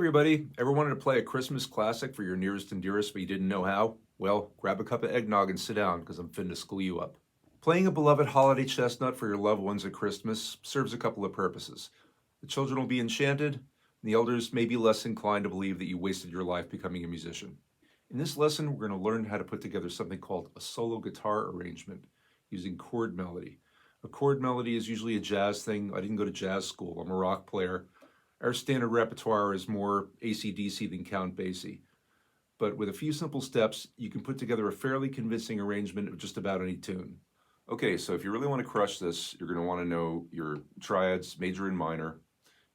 everybody. Ever wanted to play a Christmas classic for your nearest and dearest but you didn't know how? Well, grab a cup of eggnog and sit down because I'm finna school you up. Playing a beloved holiday chestnut for your loved ones at Christmas serves a couple of purposes. The children will be enchanted, and the elders may be less inclined to believe that you wasted your life becoming a musician. In this lesson, we're going to learn how to put together something called a solo guitar arrangement using chord melody. A chord melody is usually a jazz thing. I didn't go to jazz school. I'm a rock player. Our standard repertoire is more AC/DC than Count Basie. But with a few simple steps, you can put together a fairly convincing arrangement of just about any tune. Okay, so if you really want to crush this, you're going to want to know your triads, major and minor.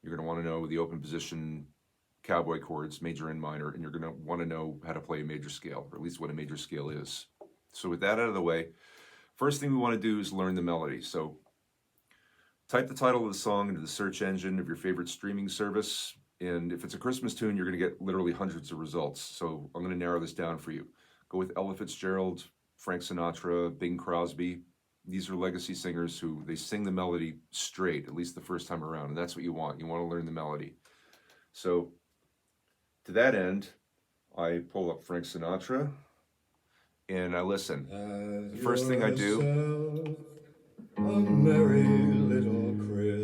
You're going to want to know the open position cowboy chords, major and minor, and you're going to want to know how to play a major scale, or at least what a major scale is. So with that out of the way, first thing we want to do is learn the melody. So type the title of the song into the search engine of your favorite streaming service, and if it's a Christmas tune, you're going to get literally hundreds of results. So I'm going to narrow this down for you. Go with Ella Fitzgerald, Frank Sinatra, Bing Crosby. These are legacy singers who they sing the melody straight, at least the first time around, and that's what you want. You want to learn the melody. So to that end, I pull up Frank Sinatra and I listen. The first thing I do,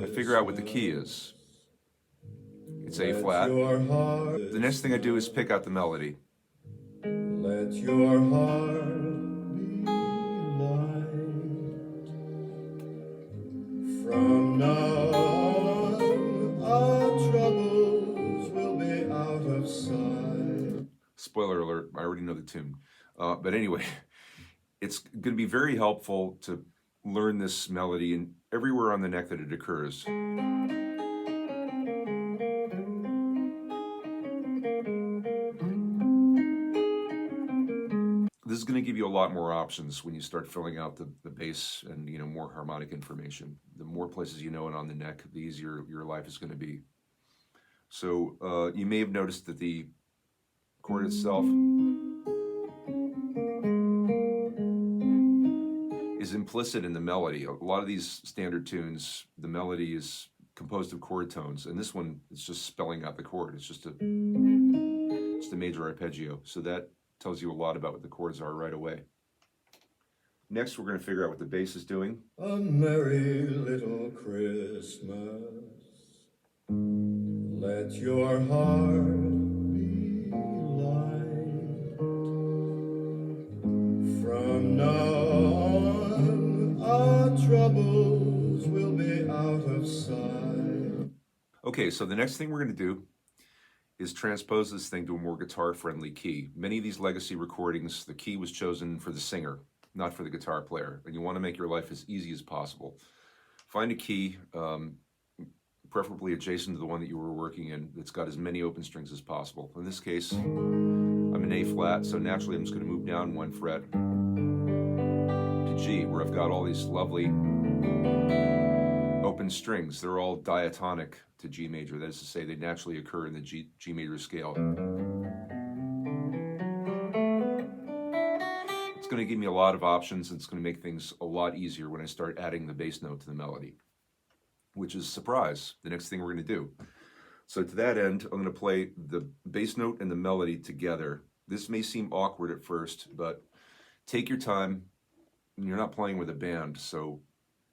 I figure out what the key is. It's A flat. The next thing I do is pick out the melody. Let your heart be light. From now on, our troubles will be out of sight. Spoiler alert, I already know the tune. But anyway, it's going to be very helpful to learn this melody and everywhere on the neck that it occurs. This is going to give you a lot more options when you start filling out the bass and more harmonic information. The more places you know it on the neck, the easier your life is going to be. So you may have noticed that the chord itself is implicit in the melody. A lot of these standard tunes, the melody is composed of chord tones, and this one is just spelling out the chord. It's just a major arpeggio. So that tells you a lot about what the chords are right away. Next, we're going to figure out what the bass is doing. A merry little Christmas, let your heart be light. From now on, our troubles will be out of sight. Okay, so the next thing we're going to do is transpose this thing to a more guitar-friendly key. Many of these legacy recordings, the key was chosen for the singer, not for the guitar player, and you want to make your life as easy as possible. Find a key, preferably adjacent to the one that you were working in, that's got as many open strings as possible. In this case, I'm in A flat, so naturally I'm just going to move down one fret to G, where I've got all these lovely open strings. They're all diatonic to G major. That is to say, they naturally occur in the G major scale. It's going to give me a lot of options, and it's going to make things a lot easier when I start adding the bass note to the melody, which is, surprise, the next thing we're going to do. So to that end, I'm going to play the bass note and the melody together. This may seem awkward at first, but take your time. You're not playing with a band, so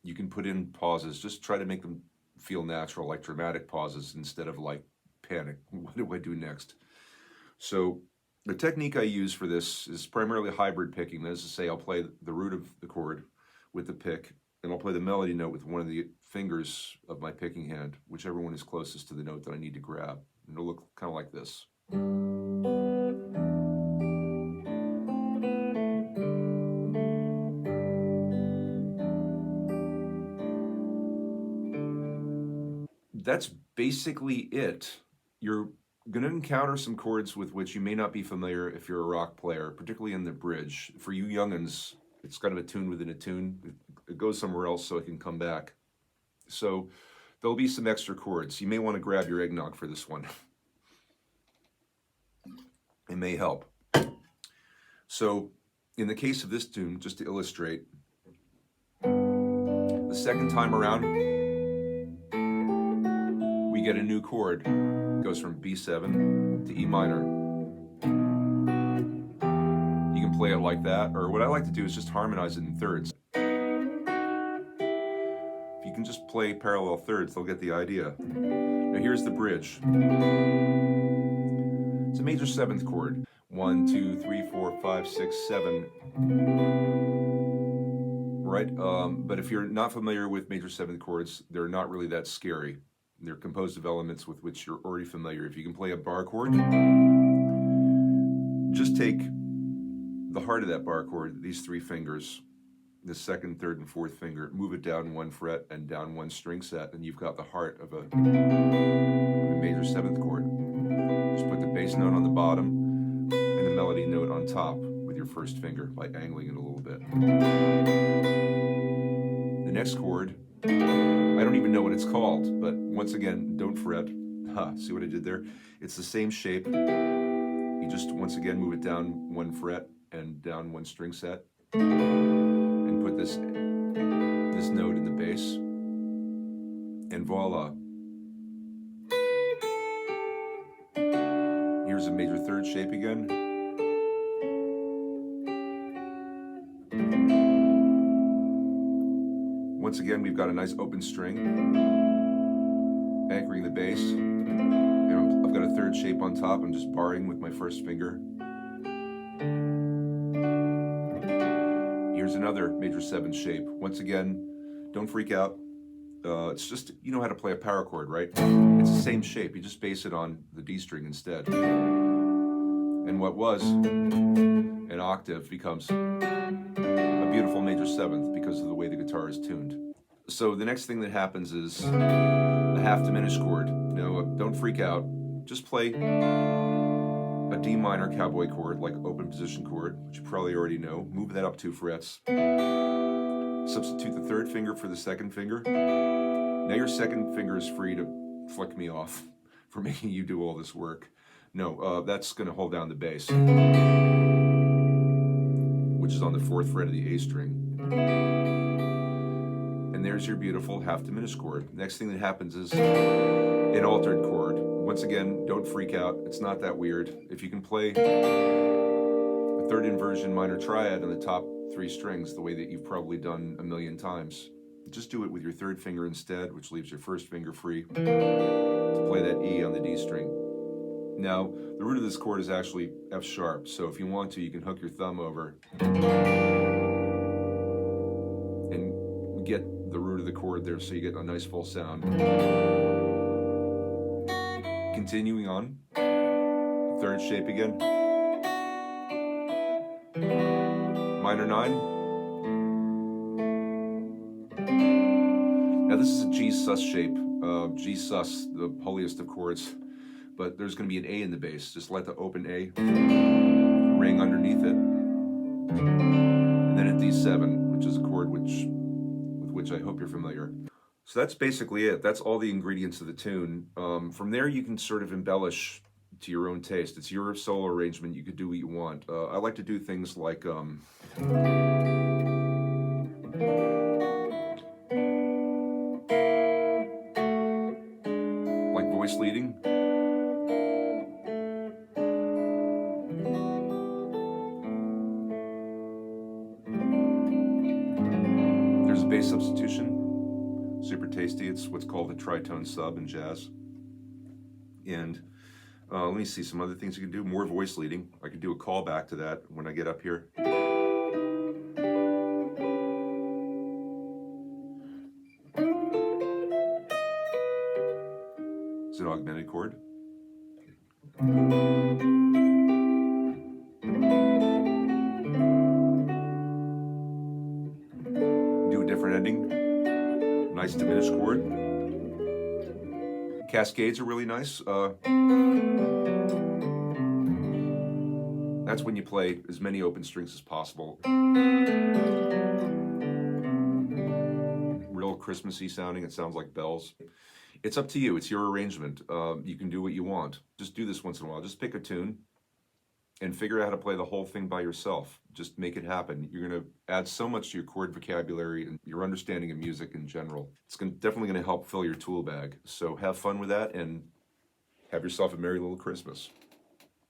you can put in pauses. Just try to make them feel natural, like dramatic pauses instead of like panic. What do I do next? So the technique I use for this is primarily hybrid picking. That is to say, I'll play the root of the chord with the pick, and I'll play the melody note with one of the fingers of my picking hand, whichever one is closest to the note that I need to grab. And it'll look kind of like this. That's basically it. You're going to encounter some chords with which you may not be familiar if you're a rock player, particularly in the bridge. For you young'uns, it's kind of a tune within a tune. It goes somewhere else so it can come back. So there'll be some extra chords. You may want to grab your eggnog for this one. It may help. So in the case of this tune, just to illustrate, the second time around, we get a new chord. goes from B7 to E minor. You can play it like that, or what I like to do is just harmonize it in thirds. If you can just play parallel thirds, they'll get the idea. Now here's the bridge. It's a major 7th chord. 1, 2, 3, 4, 5, 6, 7. Right? But if you're not familiar with major 7th chords, they're not really that scary. They're composed of elements with which you're already familiar. If you can play a bar chord, just take the heart of that bar chord, these 3 fingers, the 2nd, 3rd, and 4th finger, move it down 1 fret and down 1 string set, and you've got the heart of a major 7th chord. Just put the bass note on the bottom and the melody note on top with your 1st finger by angling it a little bit. The next chord, I don't even know what it's called, but once again, don't fret. See what I did there? It's the same shape. You just, once again, move it down 1 fret and down 1 string set, and put this note in the bass, and voila. Here's a major 3rd shape again. Once again, we've got a nice open string, anchoring the bass. And I've got a 3rd shape on top. I'm just barring with my 1st finger. Here's another major 7th shape. Once again, don't freak out. It's just, you know how to play a power chord, right? It's the same shape. You just base it on the D string instead. And what was an octave becomes a beautiful major 7th because of the way the guitar is tuned. So the next thing that happens is the half diminished chord. No, don't freak out. Just play a D minor cowboy chord, like open position chord, which you probably already know. Move that up 2 frets. Substitute the 3rd finger for the 2nd finger. Now your 2nd finger is free to flick me off for making you do all this work. No, that's going to hold down the bass, which is on the 4th fret of the A string. And there's your beautiful half diminished chord. Next thing that happens is an altered chord. Once again, don't freak out. It's not that weird. If you can play a 3rd inversion minor triad on the top 3 strings the way that you've probably done a million times, just do it with your 3rd finger instead, which leaves your 1st finger free to play that E on the D string. Now, the root of this chord is actually F sharp, so if you want to, you can hook your thumb over and get the root of the chord there so you get a nice full sound. Continuing on, 3rd shape again. Minor 9. Now this is a G sus shape. G sus, the holiest of chords. But there's going to be an A in the bass. Just let the open A ring underneath it. And then a D7, which is a chord with which I hope you're familiar. So that's basically it. That's all the ingredients of the tune. From there you can sort of embellish to your own taste. It's your solo arrangement. You could do what you want. I like to do things like voice leading. There's a bass substitution. Super tasty. It's what's called a tritone sub in jazz. And let me see some other things you can do. More voice leading. I could do a callback to that when I get up here. It's an augmented chord. Do a different ending. Nice diminished chord. Cascades are really nice. That's when you play as many open strings as possible. Real Christmassy sounding. It sounds like bells. It's up to you. It's your arrangement. You can do what you want. Just do this once in a while. Just pick a tune and figure out how to play the whole thing by yourself. Just make it happen. You're going to add so much to your chord vocabulary and your understanding of music in general. It's definitely going to help fill your tool bag. So have fun with that and Have yourself a merry little Christmas.